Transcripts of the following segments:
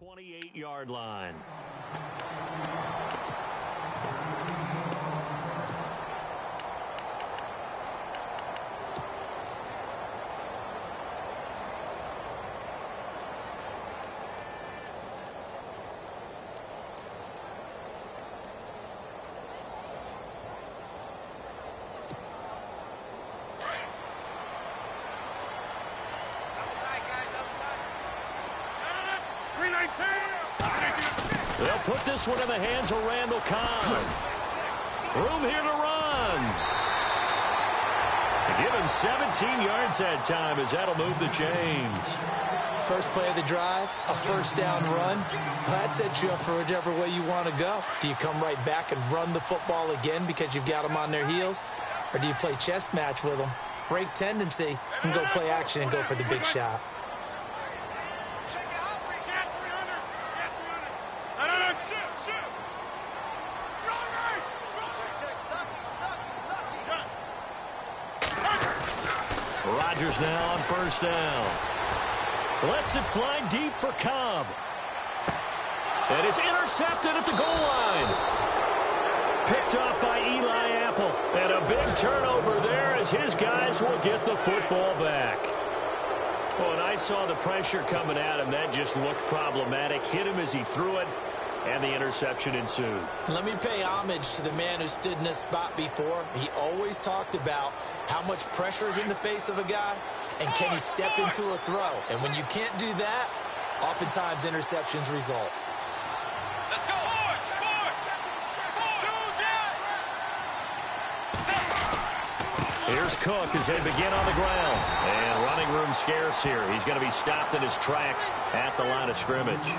28-yard line. They'll put this one in the hands of Randall Cobb. Room here to run. Give him 17 yards that time as that'll move the chains. First play of the drive, a first down run. That sets you up for whichever way you want to go. Do you come right back and run the football again because you've got them on their heels? Or do you play chess match with them, break tendency, and go play action and go for the big shot? Rodgers now on first down. Lets it fly deep for Cobb. And it's intercepted at the goal line. Picked off by Eli Apple. And a big turnover there as his guys will get the football back. Well, and I saw the pressure coming at him. That just looked problematic. Hit him as he threw it. And the interception ensued. Let me pay homage to the man who stood in this spot before. He always talked about how much pressure is in the face of a guy, and can he step into a throw. And when you can't do that, oftentimes interceptions result. Let's go. Here's Cook as they begin on the ground. And running room scarce here. He's going to be stopped in his tracks at the line of scrimmage.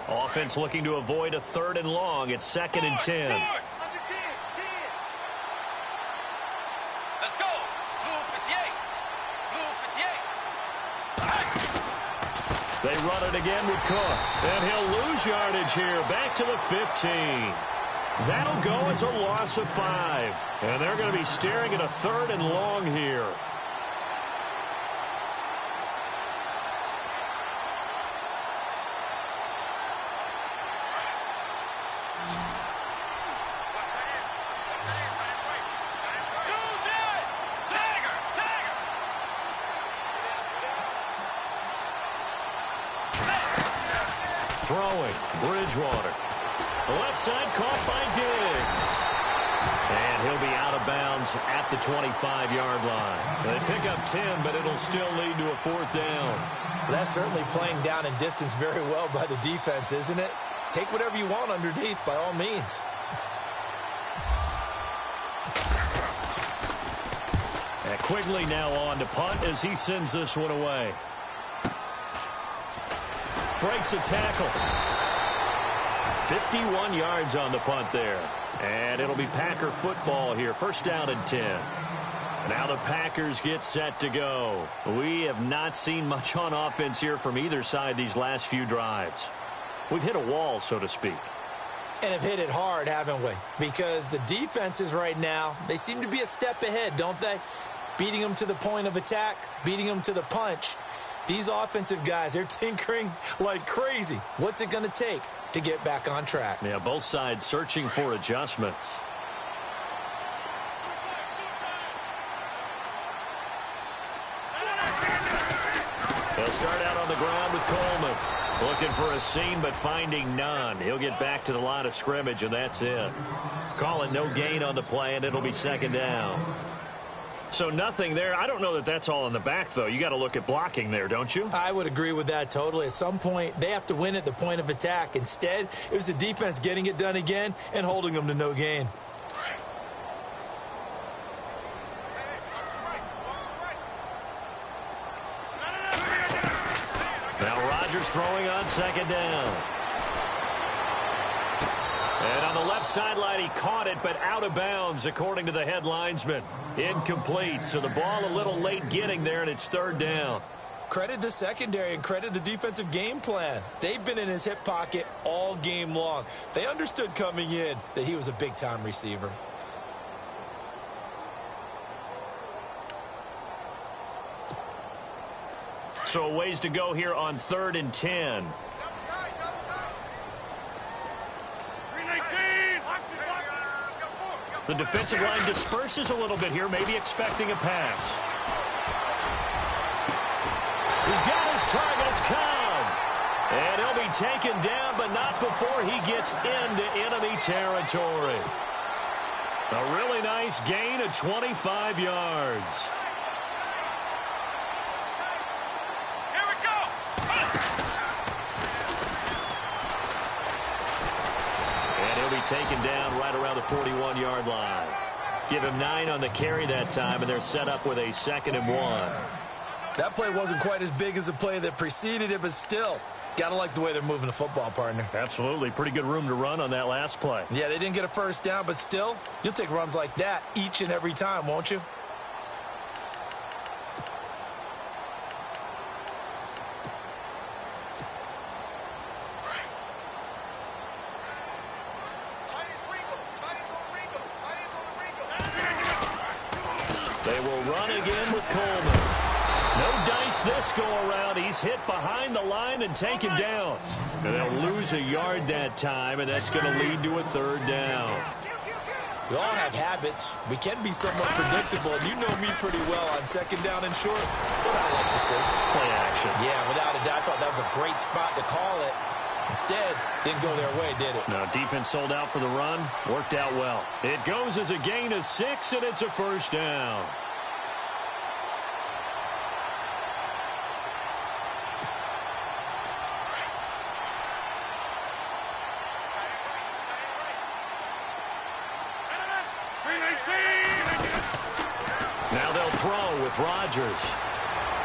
Offense looking to avoid a 3rd and long. It's 2nd and 10. Let's go. Blue 58. They run it again with Cook. And he'll lose yardage here. Back to the 15. That'll go as a loss of 5. And they're going to be staring at a 3rd and long here. Throwing, Bridgewater. The left side caught by Diggs. And he'll be out of bounds at the 25-yard line. They pick up 10, but it'll still lead to a 4th down. Well, that's certainly playing down in distance very well by the defense, isn't it? Take whatever you want underneath, by all means. And Quigley now on to punt as he sends this one away. Breaks a tackle. 51 yards on the punt there. And it'll be Packer football here. 1st down and 10. Now the Packers get set to go. We have not seen much on offense here from either side these last few drives. We've hit a wall, so to speak. And have hit it hard, haven't we? Because the defenses right now, they seem to be a step ahead, don't they? Beating them to the point of attack, beating them to the punch. These offensive guys, they're tinkering like crazy. What's it going to take to get back on track? Yeah, both sides searching for adjustments. They'll start out on the ground with Coleman. Looking for a seam, but finding none. He'll get back to the line of scrimmage, and that's it. Calling no gain on the play, and it'll be 2nd down. So nothing there. I don't know that that's all in the back, though. You got to look at blocking there, don't you? I would agree with that totally. At some point, they have to win at the point of attack. Instead, it was the defense getting it done again and holding them to no gain. Rodgers throwing on second down. And on the left sideline, he caught it, but out of bounds, according to the head linesman. Incomplete, so the ball a little late getting there, and it's third down. Credit the secondary and credit the defensive game plan. They've been in his hip pocket all game long. They understood coming in that he was a big-time receiver. So a ways to go here on 3rd and 10. The defensive line disperses a little bit here, maybe expecting a pass. He's got his target. It's Cobb. And he'll be taken down, but not before he gets into enemy territory. A really nice gain of 25 yards. Taken down right around the 41-yard line. Give him 9 on the carry that time, and they're set up with a 2nd and 1. That play wasn't quite as big as the play that preceded it, but still, got to like the way they're moving the football, partner. Absolutely. Pretty good room to run on that last play. Yeah, they didn't get a first down, but still, you'll take runs like that each and every time, won't you? They will run again with Coleman. No dice this go-around. He's hit behind the line and taken down. And they'll lose a yard that time, and that's going to lead to a 3rd down. We all have habits. We can be somewhat predictable, and you know me pretty well on 2nd down and short. What I like to see. Play action. Yeah, without a doubt. I thought that was a great spot to call it. Instead, didn't go their way, did it? No, defense sold out for the run. Worked out well. It goes as a gain of 6, and it's a 1st down. Now they'll throw with Rodgers.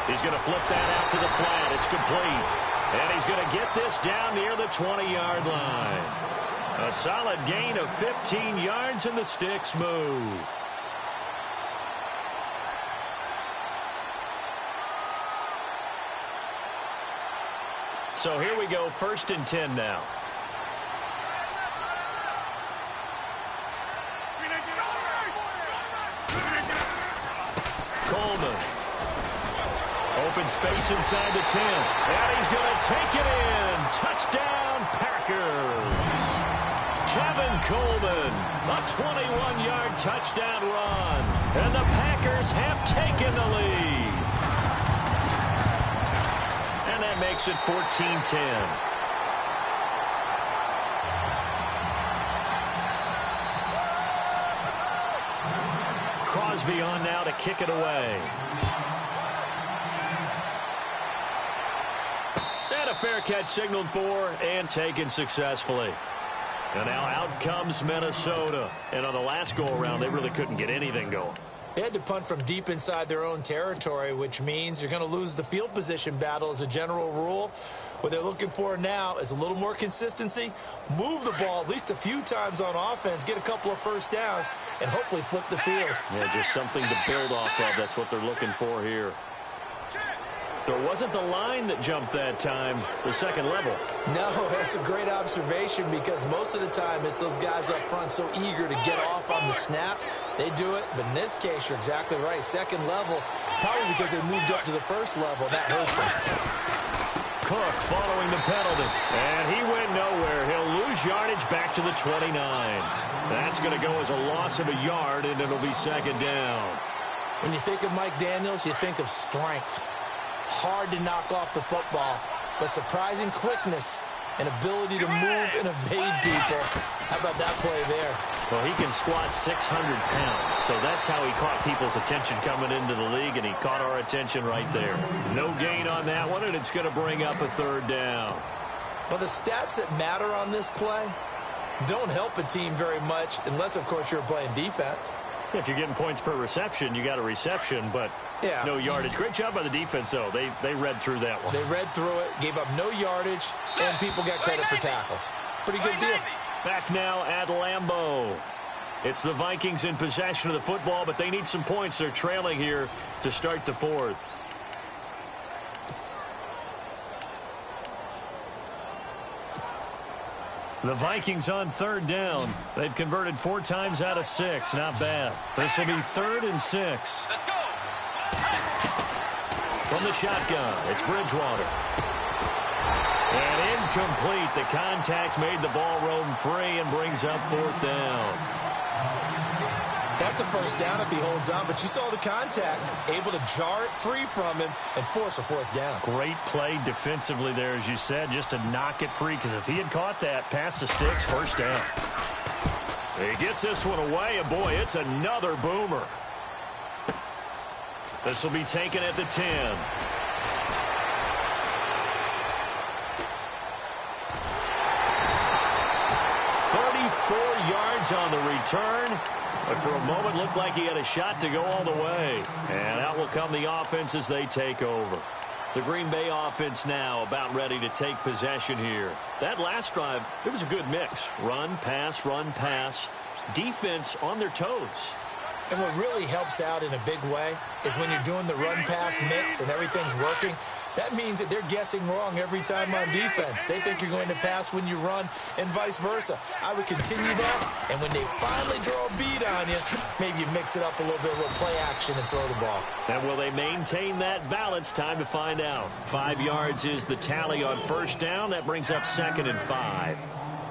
He's going to flip that out to the flat. It's complete. And he's going to get this down near the 20-yard line. A solid gain of 15 yards, and the sticks move. So here we go, 1st and 10 now. Coleman. Open space inside the 10. And he's going to take it in. Touchdown, Packers. Kevin Coleman, a 21-yard touchdown run. And the Packers have taken the lead. And that makes it 14-10. Crosby on now to kick it away. And a fair catch signaled for and taken successfully. And now out comes Minnesota. And on the last go-around, they really couldn't get anything going. They had to punt from deep inside their own territory, which means you're going to lose the field position battle as a general rule. What they're looking for now is a little more consistency, move the ball at least a few times on offense, get a couple of first downs, and hopefully flip the field. Yeah, just something to build off of. That's what they're looking for here. There wasn't the line that jumped that time, the second level. No, that's a great observation because most of the time it's those guys up front so eager to get off on the snap. They do it, but in this case, you're exactly right. Second level, probably because they moved up to the first level. That hurts them. Cook following the penalty, and he went nowhere. He'll lose yardage back to the 29. That's going to go as a loss of a yard, and it'll be second down. When you think of Mike Daniels, you think of strength. Hard to knock off the football, but surprising quickness and ability to move and evade people. How about that play there? Well, he can squat 600 pounds, so that's how he caught people's attention coming into the league, and he caught our attention right there. No gain on that one, and it's going to bring up a third down. But the stats that matter on this play don't help a team very much unless, of course, you're playing defense. If you're getting points per reception, you got a reception, but no yardage. Great job by the defense, though. They read through that one. They read through it, gave up no yardage, and people got credit for tackles. Pretty good deal. Back now at Lambeau. It's the Vikings in possession of the football, but they need some points. They're trailing here to start the fourth. The Vikings on third down. They've converted 4 times out of 6. Not bad. This will be 3rd and 6. Let's go. From the shotgun, it's Bridgewater. And incomplete. The contact made the ball roam free and brings up 4th down. That's a first down if he holds on, but you saw the contact, able to jar it free from him and force a 4th down. Great play defensively there, as you said, just to knock it free, because if he had caught that, past the sticks, first down. He gets this one away, and boy, it's another boomer. This will be taken at the 10. Yards on the return, but for a moment looked like he had a shot to go all the way. And out will come the offense as they take over. The Green Bay offense now about ready to take possession here. That last drive, it was a good mix. Run, pass, defense on their toes. And what really helps out in a big way is when you're doing the run-pass mix and everything's working, that means that they're guessing wrong every time on defense. They think you're going to pass when you run and vice versa. I would continue that, and when they finally draw a bead on you, maybe you mix it up a little bit with play action and throw the ball. And will they maintain that balance? Time to find out. 5 yards is the tally on first down. That brings up 2nd and 5.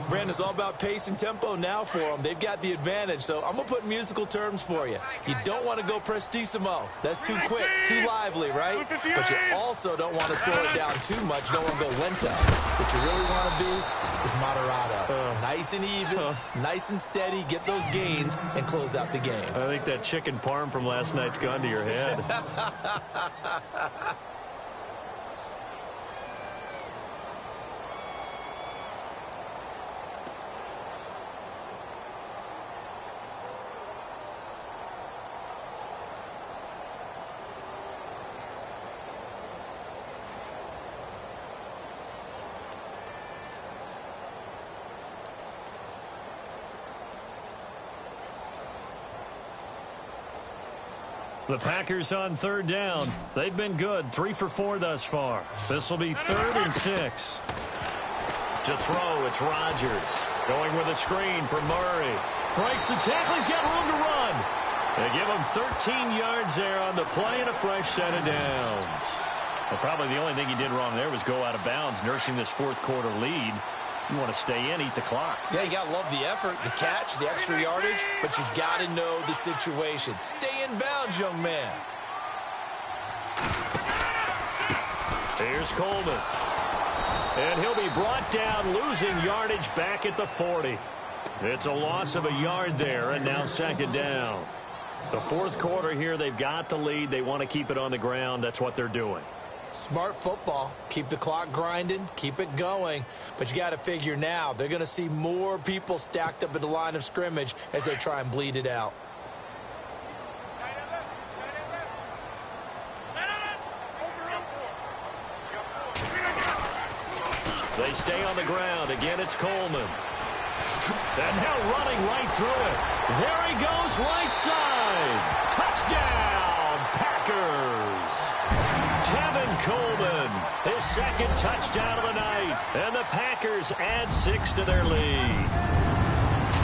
Brandon, it's all about pace and tempo now for them. They've got the advantage, so I'm going to put musical terms for you. You don't want to go prestissimo. That's too quick, too lively, right? But you also don't want to slow it down too much. You don't want to go lento. What you really want to be is moderato. Nice and even, nice and steady, get those gains, and close out the game. I think that chicken parm from last night's gone to your head. The Packers on third down. They've been good. 3 for 4 thus far. This will be 3rd and 6. To throw, it's Rodgers. Going with a screen for Murray. Breaks the tackle. He's got room to run. They give him 13 yards there on the play and a fresh set of downs. Well, probably the only thing he did wrong there was go out of bounds, nursing this 4th quarter lead. You want to stay in, eat the clock. Yeah, you got to love the effort, the catch, the extra yardage, but you got to know the situation. Stay in bounds, young man. Here's Coleman. And he'll be brought down, losing yardage back at the 40. It's a loss of a yard there, and now 2nd down. The 4th quarter here, they've got the lead. They want to keep it on the ground. That's what they're doing. Smart football. Keep the clock grinding. Keep it going. But you got to figure now, they're going to see more people stacked up at the line of scrimmage as they try and bleed it out. They stay on the ground. Again, it's Coleman. And now running right through it. There he goes, right side. Touchdown, Packers. Tevin Coleman, his 2nd touchdown of the night. And the Packers add 6 to their lead.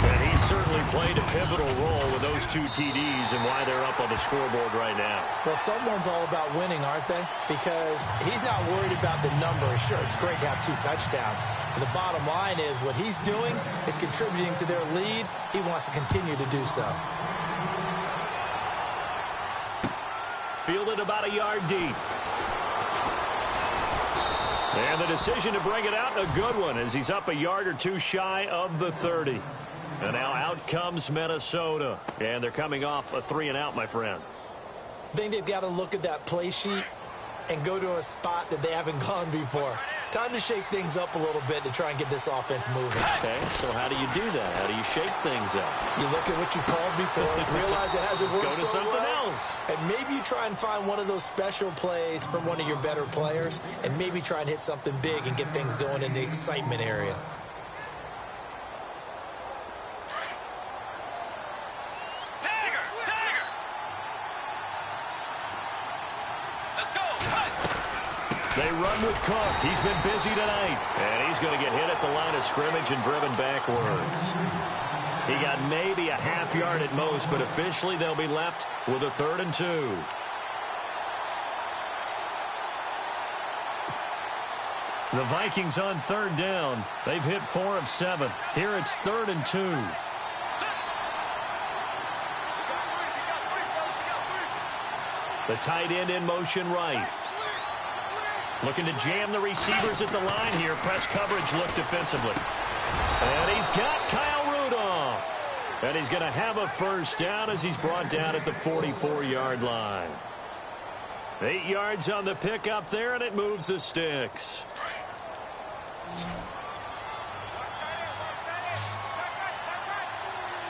And he certainly played a pivotal role with those 2 TDs and why they're up on the scoreboard right now. Well, someone's all about winning, aren't they? Because he's not worried about the number. Sure, it's great to have 2 touchdowns. But the bottom line is what he's doing is contributing to their lead. He wants to continue to do so. Fielded about a yard deep. And the decision to bring it out, a good one, as he's up a yard or 2 shy of the 30. And now out comes Minnesota. And they're coming off a 3-and-out, my friend. I think they've got to look at that play sheet and go to a spot that they haven't gone before. Time to shake things up a little bit to try and get this offense moving. Okay, so how do you do that? How do you shake things up? You look at what you called before, realize it hasn't worked Go to so something well, else. and maybe you try and find one of those special plays from one of your better players, and maybe try and hit something big and get things going in the excitement area. They run with Cook. He's been busy tonight. And he's going to get hit at the line of scrimmage and driven backwards. He got maybe a half yard at most, but officially they'll be left with a 3rd and 2. The Vikings on 3rd down. They've hit 4 of 7. Here it's 3rd and 2. The tight end in motion right. Looking to jam the receivers at the line here. Press coverage look defensively. And he's got Kyle Rudolph. And he's going to have a 1st down as he's brought down at the 44-yard line. 8 yards on the pickup there, and it moves the sticks.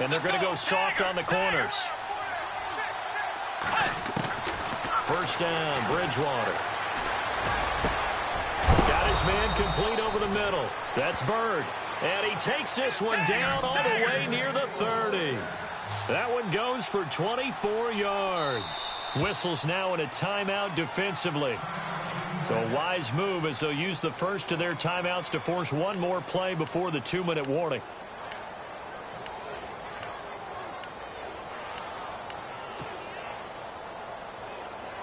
And they're going to go soft on the corners. 1st down, Bridgewater. Got his man complete over the middle. That's Bird. And he takes this one down all the way near the 30. That one goes for 24 yards. Whistles now in a timeout defensively. So a wise move as they'll use the first of their timeouts to force one more play before the 2-minute warning.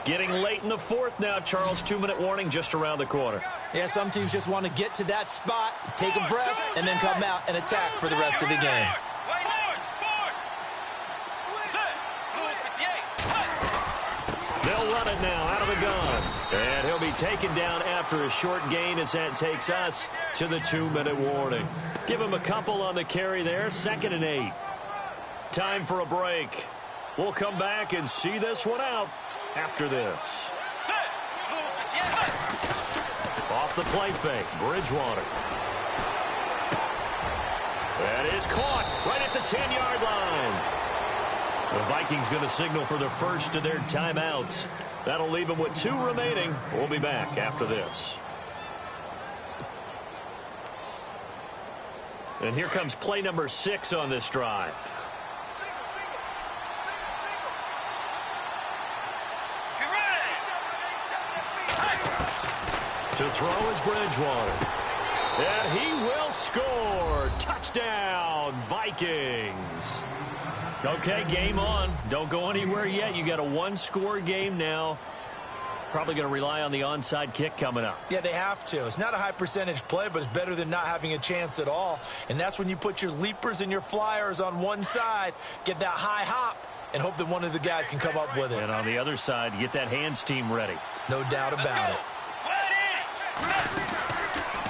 Getting late in the 4th now, Charles. 2-minute warning just around the corner. Yeah, some teams just want to get to that spot, take a breath, and then come out and attack for the rest of the game. They'll run it now out of the gun. And he'll be taken down after a short gain as that takes us to the 2-minute warning. Give him a couple on the carry there. 2nd and 8. Time for a break. We'll come back and see this one out after this. Off the play fake, Bridgewater. That is caught right at the 10-yard line. The Vikings going to signal for the first of their timeouts. That'll leave them with 2 remaining. We'll be back after this. And here comes play number 6 on this drive. To throw is Bridgewater. And he will score. Touchdown, Vikings. Okay, game on. Don't go anywhere yet. You got a 1-score game now. Probably going to rely on the onside kick coming up. Yeah, they have to. It's not a high percentage play, but it's better than not having a chance at all. And that's when you put your leapers and your flyers on one side, get that high hop, and hope that one of the guys can come up with it. And on the other side, get that hands team ready. No doubt about it.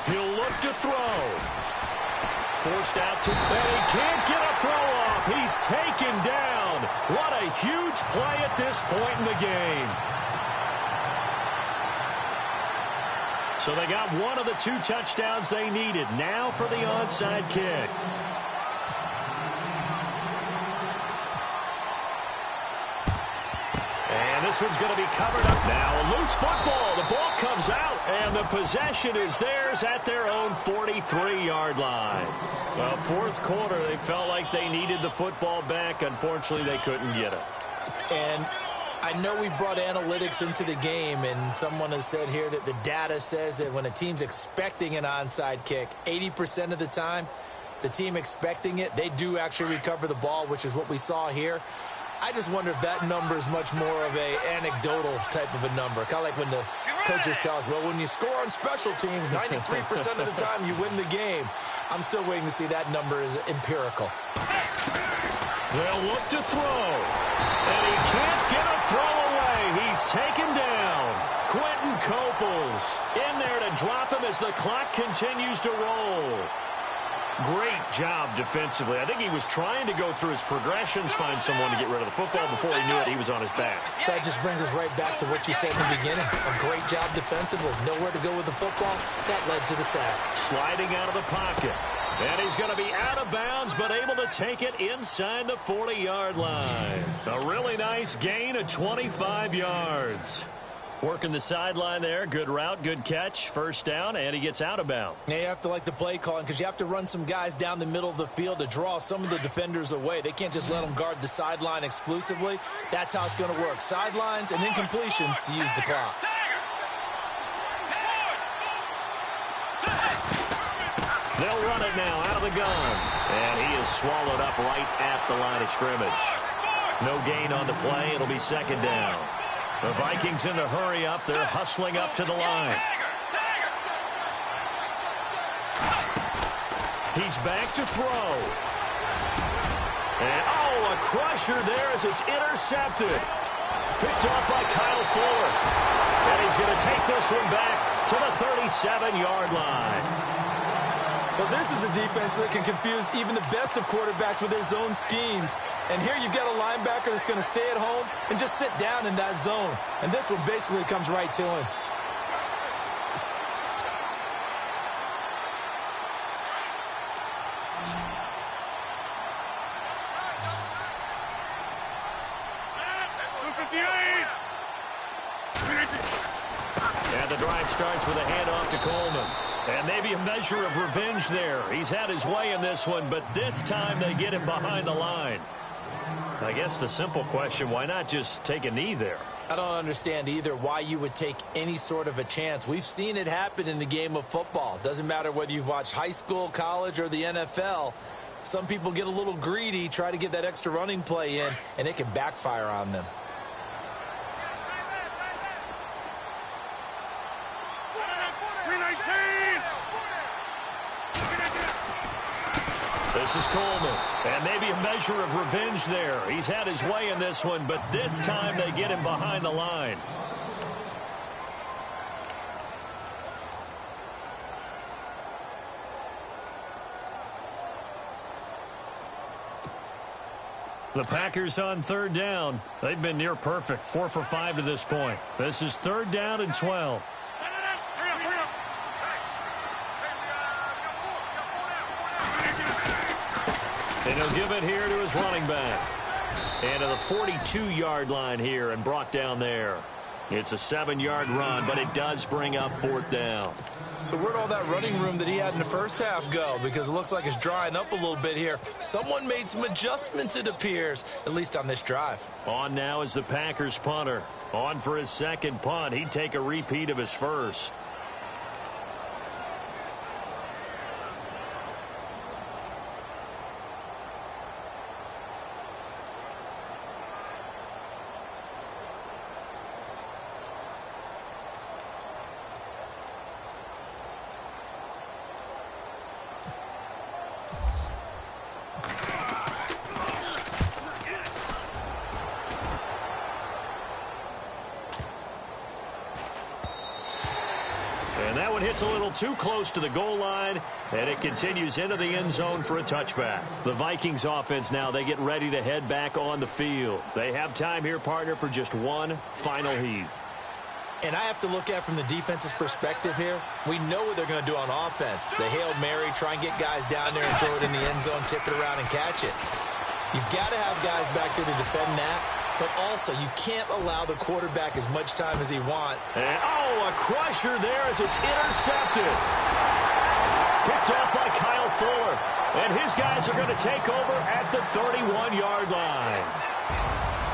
He'll look to throw. Forced out to, and he can't get a throw off. He's taken down. What a huge play at this point in the game. So they got one of the 2 touchdowns they needed. Now for the onside kick. And this one's going to be covered up now. A loose football. The ball comes out, and the possession is theirs at their own 43-yard line. Well, 4th quarter, they felt like they needed the football back. Unfortunately, they couldn't get it. And I know we brought analytics into the game, and someone has said here that the data says that when a team's expecting an onside kick, 80% of the time, the team expecting it, they do actually recover the ball, which is what we saw here. I just wonder if that number is much more of a anecdotal type of a number. Kind of like when the coaches tell us, well, when you score on special teams, 93% of the time you win the game. I'm still waiting to see that number is empirical. They'll look to throw. And he can't get a throw away. He's taken down. Quentin Coples in there to drop him as the clock continues to roll. Great job defensively. I think he was trying to go through his progressions, find someone to get rid of the football. Before he knew it, he was on his back. So that just brings us right back to what you said in the beginning. A great job defensively. Nowhere to go with the football. That led to the sack. Sliding out of the pocket. And he's going to be out of bounds, but able to take it inside the 40-yard line. A really nice gain of 25 yards. Working the sideline there. Good route, good catch. First down, and he gets out of bounds. Yeah, you have to like the play calling because you have to run some guys down the middle of the field to draw some of the defenders away. They can't just let them guard the sideline exclusively. That's how it's going to work. Sidelines and incompletions to use the clock. They'll run it now out of the gun. And he is swallowed up right at the line of scrimmage. No gain on the play. It'll be second down. The Vikings in the hurry up. They're hustling up to the line. He's back to throw. And, a crusher there as it's intercepted. Picked off by Kyle Fuller. And he's going to take this one back to the 37-yard line. Well, this is a defense that can confuse even the best of quarterbacks with their zone schemes. And here you've got a linebacker that's going to stay at home and just sit down in that zone. And this one basically comes right to him. And the drive starts with a handoff to Coleman. And maybe a measure of revenge there. He's had his way in this one, but this time they get him behind the line. I guess the simple question, why not just take a knee there? I don't understand either why you would take any sort of a chance. We've seen it happen in the game of football. Doesn't matter whether you've watched high school, college, or the NFL. Some people get a little greedy, try to get that extra running play in, and it can backfire on them. This is Coleman. And maybe a measure of revenge there. He's had his way in this one, but this time they get him behind the line. The Packers on third down. They've been near perfect, 4 for 5 to this point. This is third down and 12. And he'll give it here to his running back. And to the 42-yard line here and brought down there. It's a 7-yard run, but it does bring up fourth down. So where'd all that running room that he had in the first half go? Because it looks like it's drying up a little bit here. Someone made some adjustments, it appears, at least on this drive. On now is the Packers punter. On for his second punt. He'd take a repeat of his first. And that one hits a little too close to the goal line, and it continues into the end zone for a touchback. The Vikings offense now, they get ready to head back on the field. They have time here, partner, for just one final heave. And I have to look at from the defense's perspective here. We know what they're going to do on offense. The Hail Mary, try and get guys down there and throw it in the end zone, tip it around and catch it. You've got to have guys back there to defend that. But also, you can't allow the quarterback as much time as he wants. And, a crusher there as it's intercepted. Picked off by Kyle Fuller. And his guys are going to take over at the 31-yard line.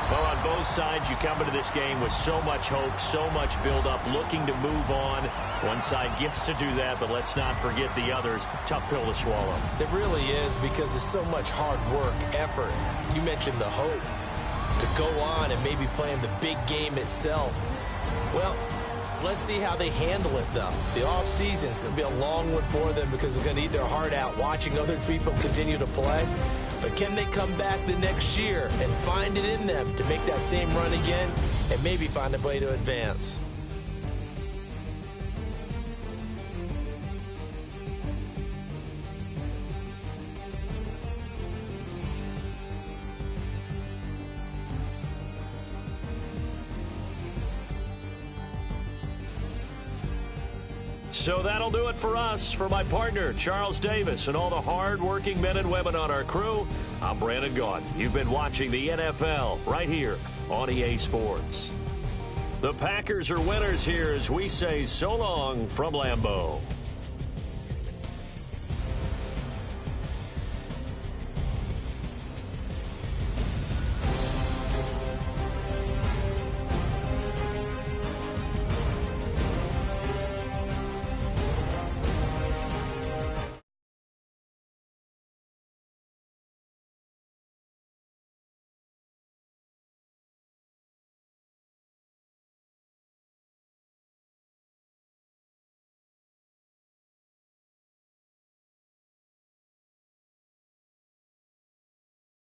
Well, on both sides, you come into this game with so much hope, so much build-up, looking to move on. One side gets to do that, but let's not forget the others. Tough pill to swallow. It really is, because there's so much hard work, effort. You mentioned the hope to go on and maybe play in the big game itself. Well, let's see how they handle it, though. The offseason is going to be a long one for them because they're going to eat their heart out watching other people continue to play. But can they come back the next year and find it in them to make that same run again and maybe find a way to advance? So that'll do it for us. For my partner, Charles Davis, and all the hard-working men and women on our crew, I'm Brandon Gaudin. You've been watching the NFL right here on EA Sports. The Packers are winners here as we say so long from Lambeau.